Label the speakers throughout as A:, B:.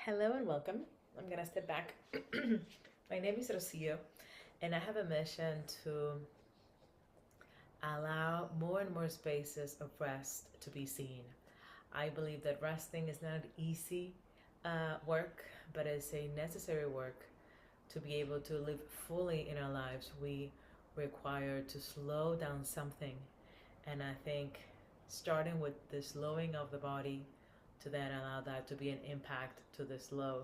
A: Hello and welcome. I'm gonna step back. My name is Rocio, and I have a mission to allow more and more spaces of rest to be seen. I believe that resting is not easy work, but it's a necessary work to be able to live fully in our lives. We require to slow down something, and I think starting with the slowing of the body to then allow that to be an impact to the slow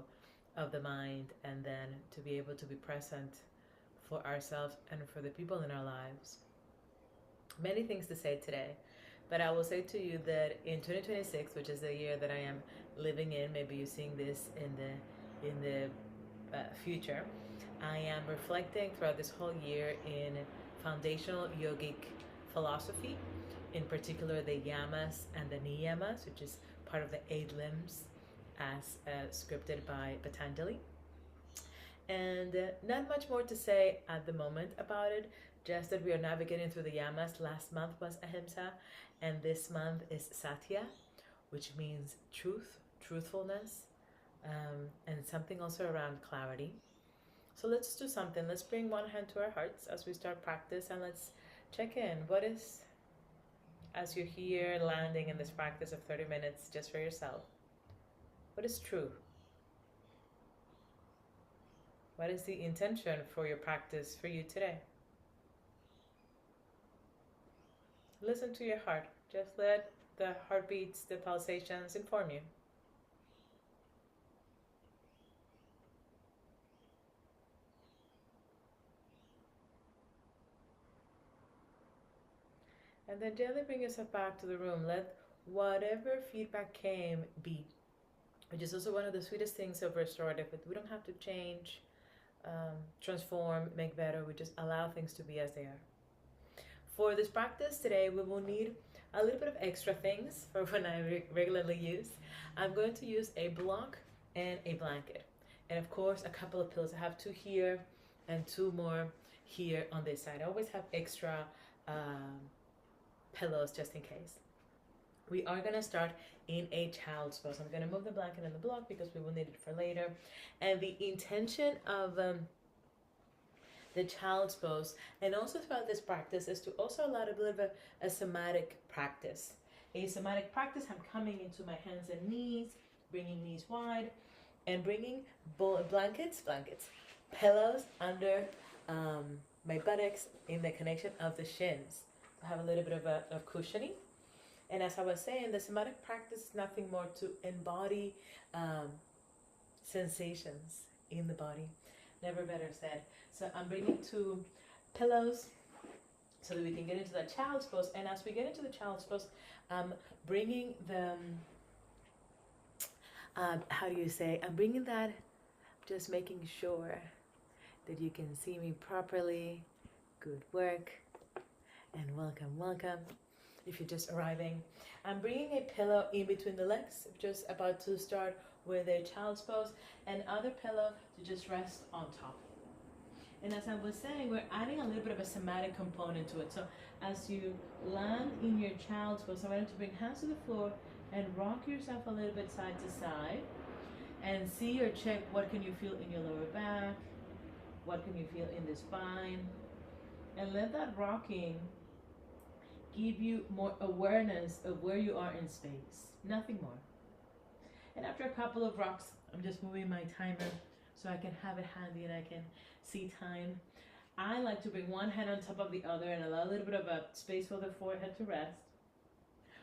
A: of the mind, and then to be able to be present for ourselves and for the people in our lives. Many things to say today, but I will say to you that in 2026, which is the year that I am living in, maybe you're seeing this in the future, I am reflecting throughout this whole year in foundational yogic philosophy, in particular the yamas and the niyamas, which is part of the 8 limbs as scripted by Patanjali. And not much more to say at the moment about it, just that we are navigating through the yamas. Last month was ahimsa, and this month is Satya, which means truth, truthfulness, and something also around clarity. So let's do something. Let's bring one hand to our hearts as we start practice, and let's check in. What is, as you're here landing in this practice of 30 minutes just for yourself, what is true? What is the intention for your practice for you today? Listen to your heart. Just let the heartbeats, the pulsations inform you. And then gently bring yourself back to the room. Let whatever feedback came be, which is also one of the sweetest things of restorative. We don't have to change, transform, make better. We just allow things to be as they are. For this practice today, we will need a little bit of extra things for when I regularly use. I'm going to use a block and a blanket. And of course, a couple of pillows. I have 2 here and 2 more here on this side. I always have extra pillows just in case. We are going to start in a child's pose. I'm going to move the blanket and the block because we will need it for later. And the intention of the child's pose, and also throughout this practice, is to also allow a little bit of a somatic practice. A somatic practice, I'm coming into my hands and knees, bringing knees wide, and bringing blankets, pillows under my buttocks in the connection of the shins. I have a little bit of cushioning. And as I was saying, the somatic practice is nothing more to embody sensations in the body. Never better said. So I'm bringing 2 pillows so that we can get into the child's pose. And as we get into the child's pose, I'm bringing the, I'm bringing that, just making sure that you can see me properly. Good work. And welcome. If you're just arriving, I'm bringing a pillow in between the legs, just about to start with a child's pose, and other pillow to just rest on top. And as I was saying, we're adding a little bit of a somatic component to it. So as you land in your child's pose, I want you to bring hands to the floor and rock yourself a little bit side to side, and see or check what can you feel in your lower back, what can you feel in the spine, and let that rocking give you more awareness of where you are in space, nothing more. And after a couple of rocks, I'm just moving my timer so I can have it handy and I can see time. I like to bring one hand on top of the other and allow a little bit of a space for the forehead to rest.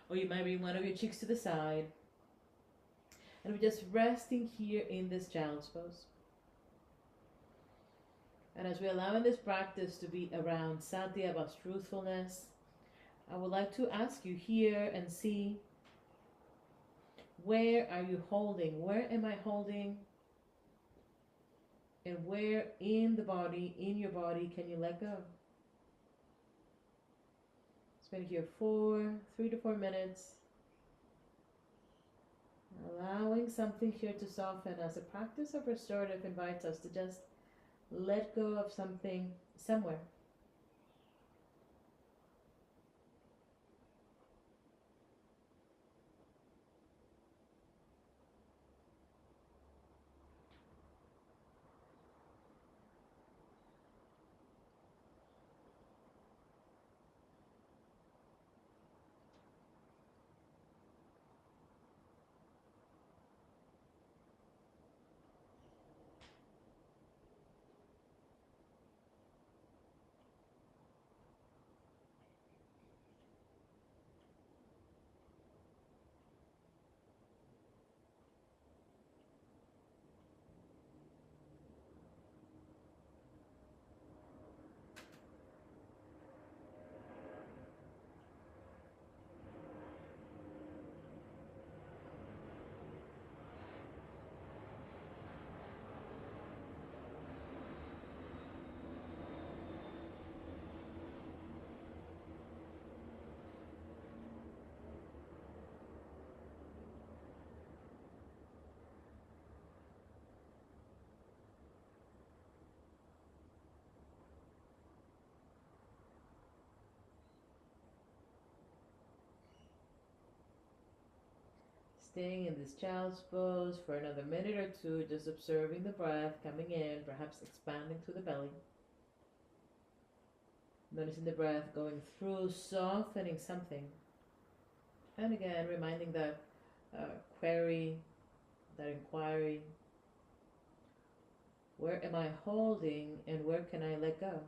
A: Or you might bring one of your cheeks to the side. And we're just resting here in this child's pose. And as we're allowing this practice to be around Satya, about truthfulness, I would like to ask you here and see, where are you holding? Where am I holding? And where in the body, in your body, can you let go? Spend here 3 to 4 minutes. Allowing something here to soften, as a practice of restorative invites us to just let go of something somewhere. Staying in this child's pose for another minute or two, just observing the breath coming in, perhaps expanding through the belly. Noticing the breath going through, softening something. And again, reminding that query, that inquiry. Where am I holding and where can I let go?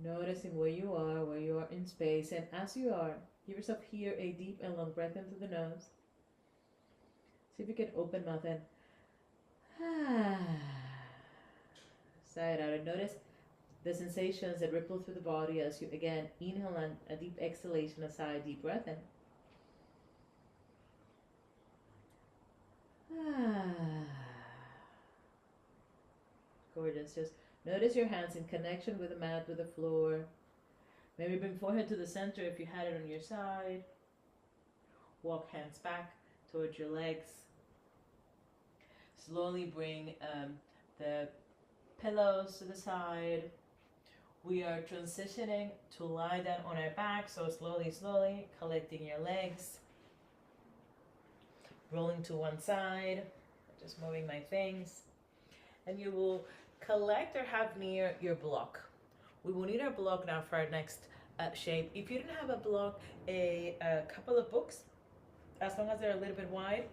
A: Noticing where you are in space, and as you are, give yourself here a deep and long breath in through the nose. See if you can open mouth and sigh it out, and notice the sensations that ripple through the body as you again inhale and a deep exhalation, a sigh, deep breath in. Gorgeous. Just notice your hands in connection with the mat, with the floor. Maybe bring forehead to the center if you had it on your side. Walk hands back towards your legs. Slowly bring the pillows to the side. We are transitioning to lie down on our back, so slowly collecting your legs. Rolling to one side, just moving my things. And you will collect or have near your block. We will need our block now for our next shape. If you don't have a block, a couple of books, as long as they're a little bit wide,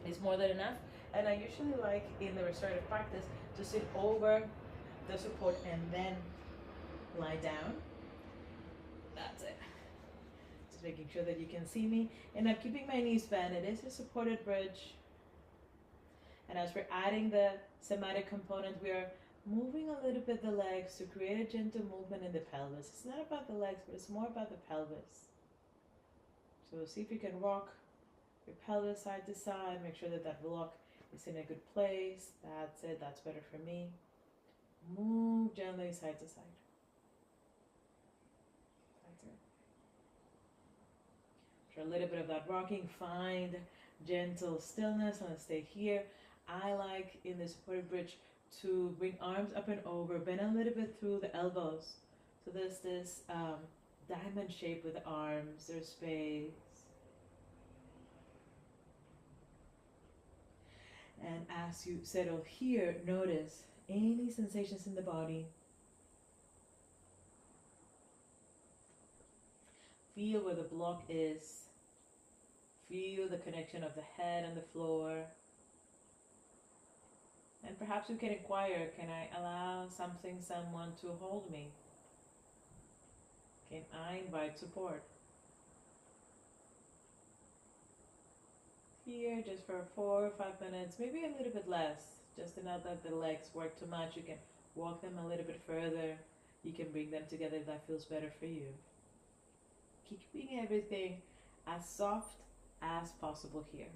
A: is more than enough. And I usually like in the restorative practice to sit over the support and then lie down. That's it. Just making sure that you can see me. And I'm keeping my knees bent. It is a supported bridge. And as we're adding the somatic component, we are moving a little bit the legs to create a gentle movement in the pelvis. It's not about the legs, but it's more about the pelvis. So see if you can rock your pelvis side to side. Make sure that that block is in a good place. That's it. That's better for me. Move gently side to side. That's it. For a little bit of that rocking, find gentle stillness. Let's stay here. I like in the supported bridge to bring arms up and over, bend a little bit through the elbows. So there's this diamond shape with the arms, there's space. And as you settle here, notice any sensations in the body. Feel where the block is. Feel the connection of the head and the floor. And perhaps you can inquire, can I allow something, someone to hold me? Can I invite support? Here, just for 4 or 5 minutes, maybe a little bit less, just enough that the legs work too much. You can walk them a little bit further. You can bring them together if that feels better for you. Keeping everything as soft as possible here.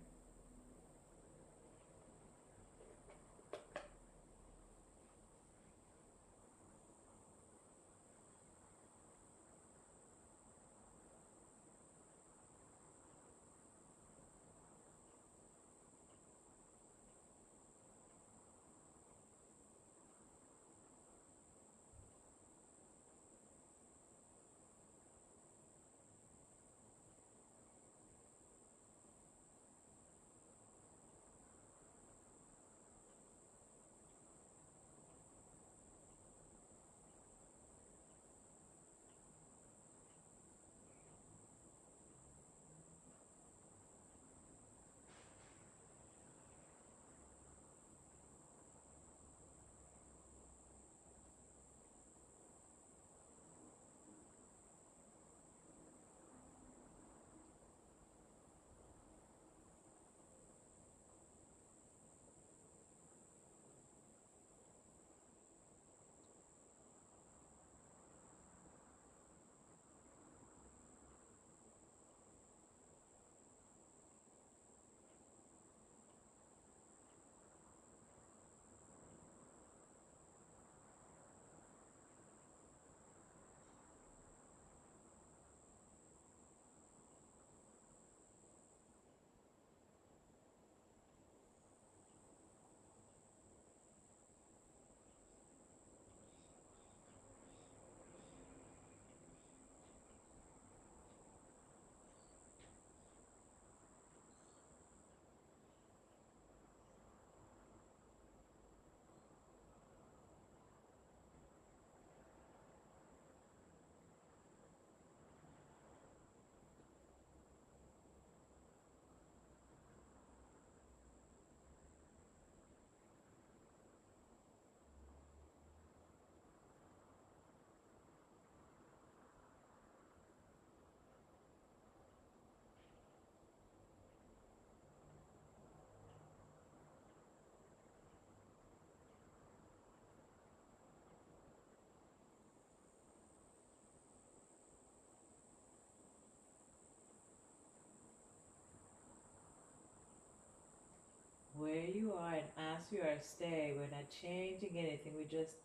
A: are, and as you are, stay. We're not changing anything. We're just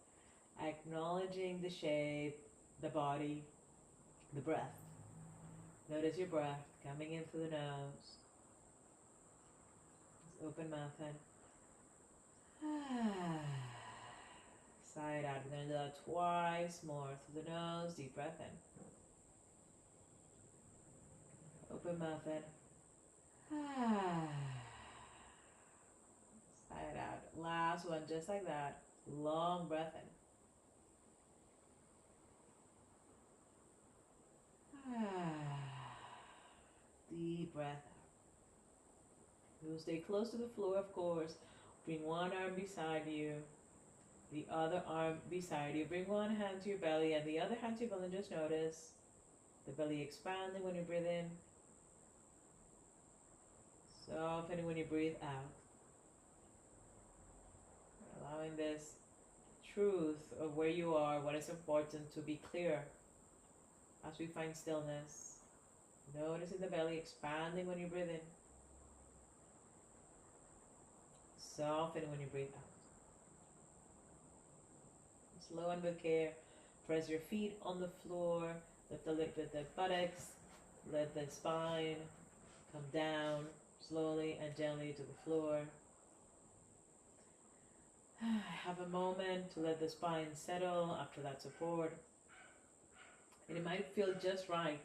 A: acknowledging the shape, the body, the breath. Notice your breath coming in through the nose. Just open mouth and sigh it out. We're going to do that twice more through the nose. Deep breath in. Open mouth and sigh it out. Last one, just like that. Long breath in. Deep breath out. You will stay close to the floor, of course. Bring one arm beside you, the other arm beside you. Bring one hand to your belly and the other hand to your belly. Just notice the belly expanding when you breathe in, softening when you breathe out. Allowing this truth of where you are, what is important, to be clear as we find stillness. Noticing the belly expanding when you breathe in, softening when you breathe out. Slow and with care, press your feet on the floor, lift a little bit the buttocks, let the spine come down slowly and gently to the floor. Have a moment to let the spine settle after that support. And it might feel just right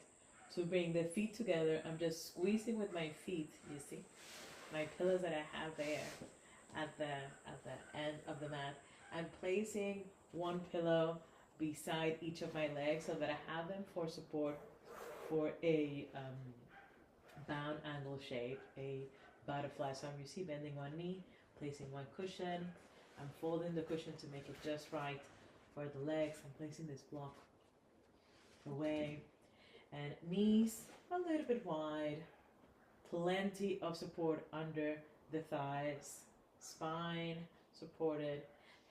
A: to bring the feet together. I'm just squeezing with my feet, you see, my pillows that I have there at the end of the mat. I'm placing one pillow beside each of my legs so that I have them for support for a bound angle shape, a butterfly. So you see, bending one knee, placing one cushion. I'm folding the cushion to make it just right for the legs. I'm placing this block away, and knees a little bit wide, plenty of support under the thighs, spine supported,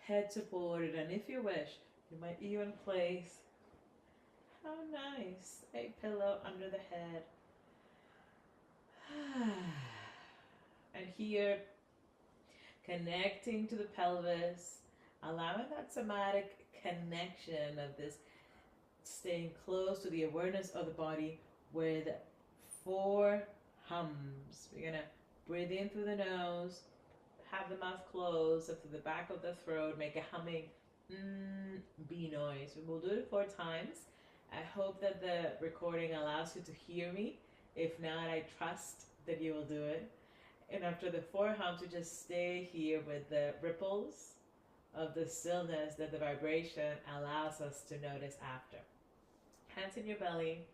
A: head supported, and if you wish, you might even place, how nice, a pillow under the head. And here, connecting to the pelvis, allowing that somatic connection of this, staying close to the awareness of the body with 4 hums. We're going to breathe in through the nose, have the mouth closed up to the back of the throat, make a humming B noise. We'll do it 4 times. I hope that the recording allows you to hear me. If not, I trust that you will do it. And after the 4 hums, we just stay here with the ripples of the stillness that the vibration allows us to notice after. Hands in your belly,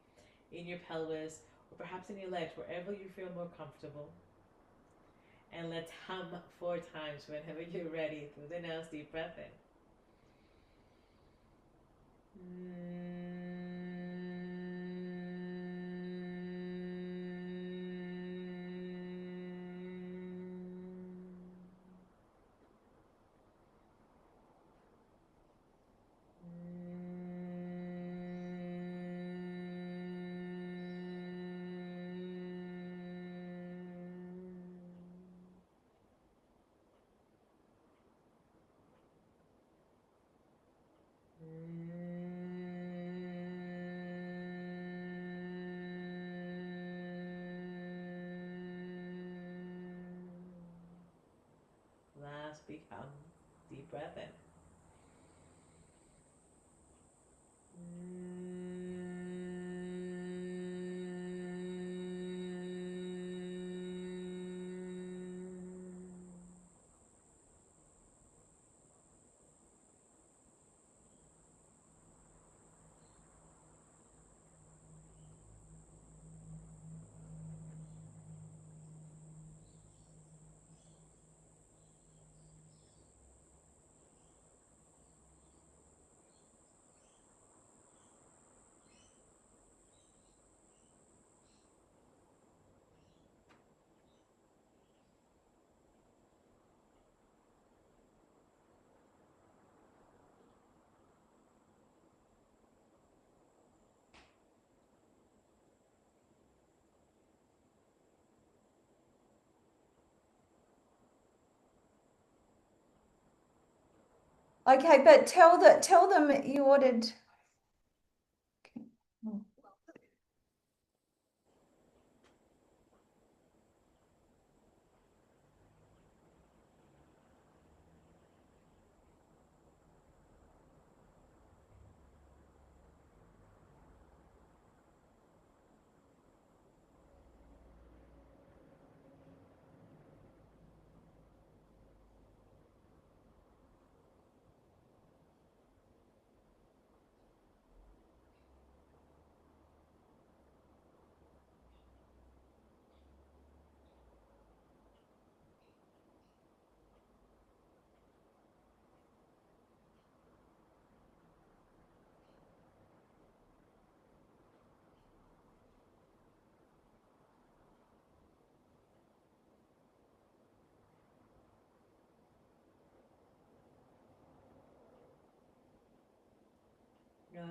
A: in your pelvis, or perhaps in your legs, wherever you feel more comfortable. And let's hum 4 times whenever you're ready. Through the nose, deep breath in. Last big hum, deep breath in.
B: Okay, but tell them you ordered.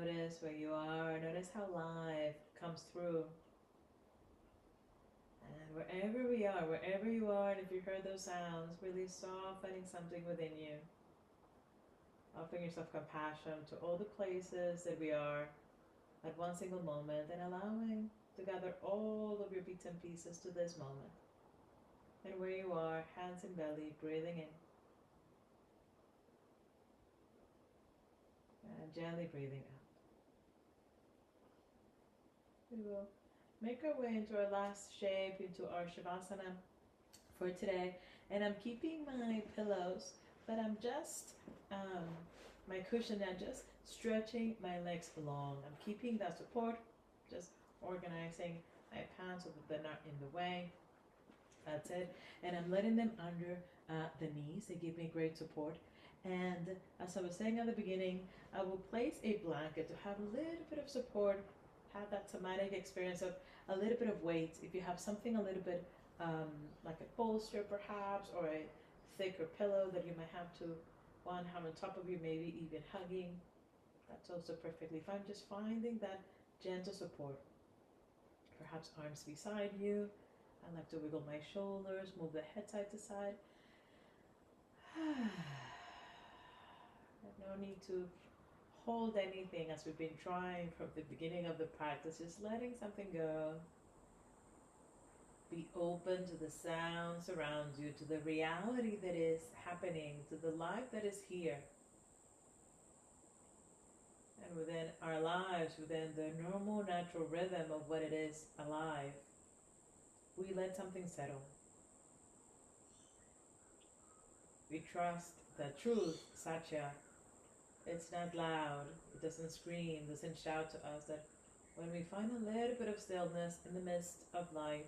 A: Notice where you are. Notice how life comes through. And wherever you are, and if you heard those sounds, really softening something within you. Offering yourself compassion to all the places that we are at one single moment, and allowing to gather all of your bits and pieces to this moment. And where you are, hands and belly, breathing in and gently breathing out. We will make our way into our last shape, into our Savasana for today. And I'm keeping my pillows, but I'm just, my cushion now, just stretching my legs long. I'm keeping that support, just organizing my pants so that they're not in the way. That's it. And I'm letting them under the knees. They give me great support. And as I was saying at the beginning, I will place a blanket to have a little bit of support, have that somatic experience of a little bit of weight. If you have something a little bit like a bolster perhaps, or a thicker pillow that you might have to have on top of you, maybe even hugging, that's also perfectly fine. Just finding that gentle support. Perhaps arms beside you. I like to wiggle my shoulders, move the head side to side. No need to hold anything as we've been trying from the beginning of the practice, just letting something go. Be open to the sounds around you, to the reality that is happening, to the life that is here. And within our lives, within the normal, natural rhythm of what it is alive, we let something settle. We trust the truth, Satya. It's not loud, it doesn't scream, doesn't shout to us, that when we find a little bit of stillness in the midst of life,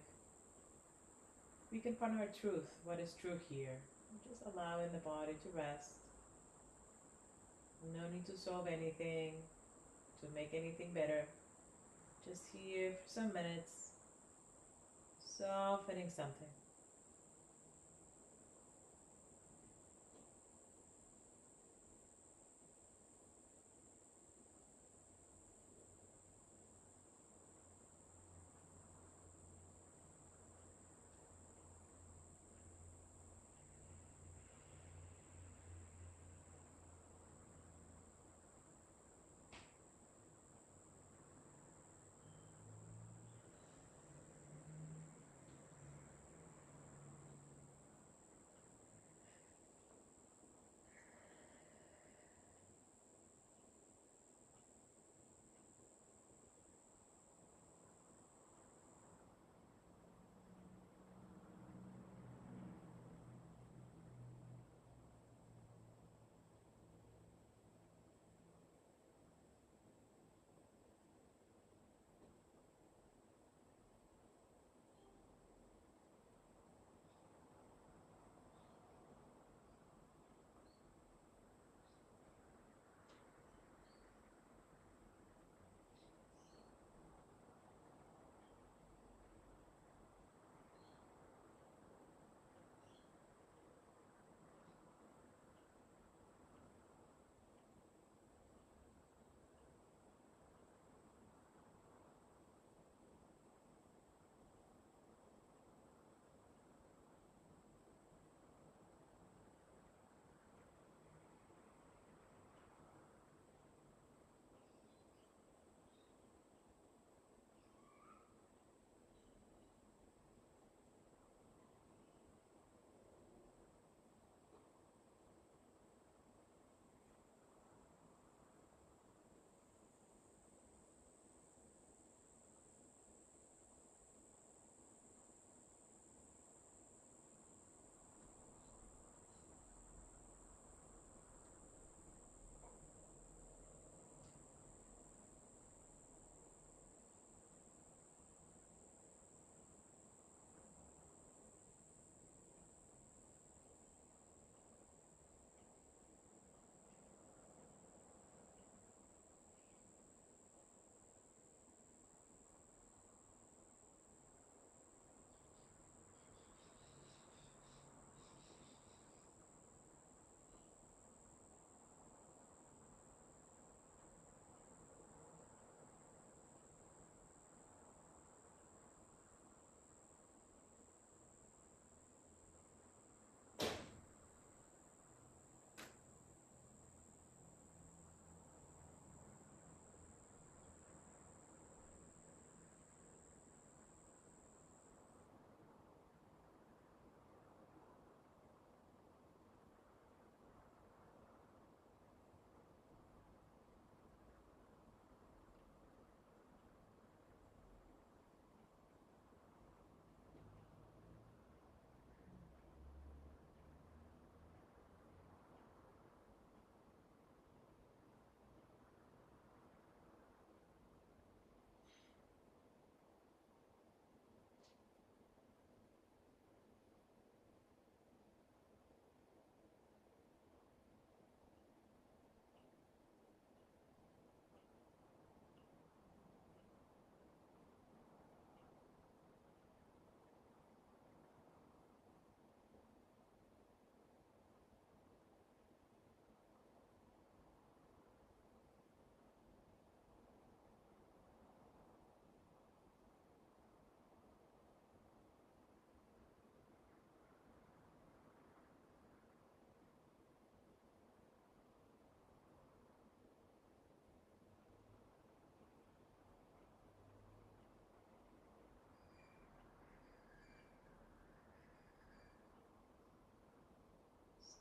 A: we can find our truth, what is true here. Just allowing the body to rest. No need to solve anything, to make anything better. Just here for some minutes, softening something.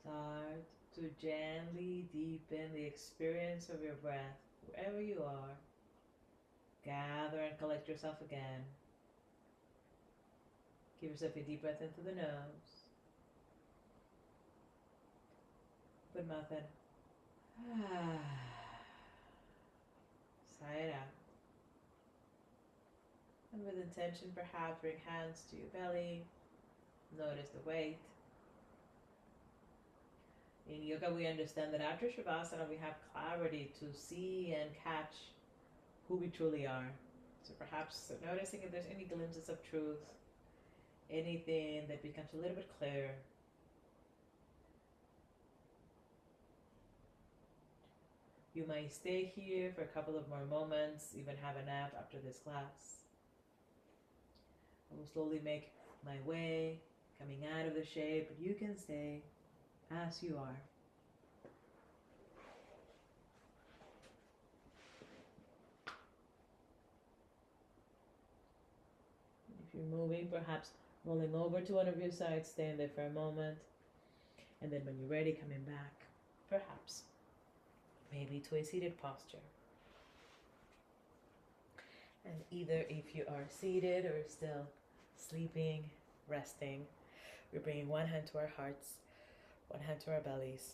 A: Start to gently deepen the experience of your breath wherever you are. Gather and collect yourself again. Give yourself a deep breath into the nose. Open mouth in. Sigh it out. And with intention, perhaps bring hands to your belly. Notice the weight. In yoga, we understand that after Savasana, we have clarity to see and catch who we truly are. So perhaps noticing if there's any glimpses of truth, anything that becomes a little bit clearer. You might stay here for a couple of more moments, even have a nap after this class. I will slowly make my way, coming out of the shade, but you can stay as you are. If you're moving, perhaps rolling over to one of your sides, staying there for a moment, and then when you're ready, coming back, perhaps, maybe to a seated posture. And either if you are seated or still sleeping, resting, we're bringing one hand to our hearts, one hand to our bellies.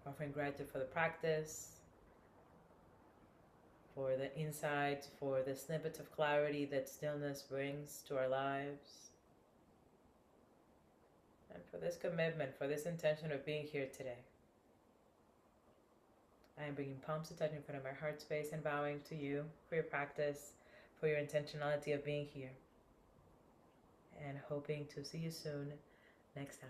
A: Offering gratitude for the practice, for the insight, for the snippets of clarity that stillness brings to our lives. And for this commitment, for this intention of being here today. I am bringing palms to touch in front of my heart space and bowing to you for your practice, for your intentionality of being here. And hoping to see you soon next time.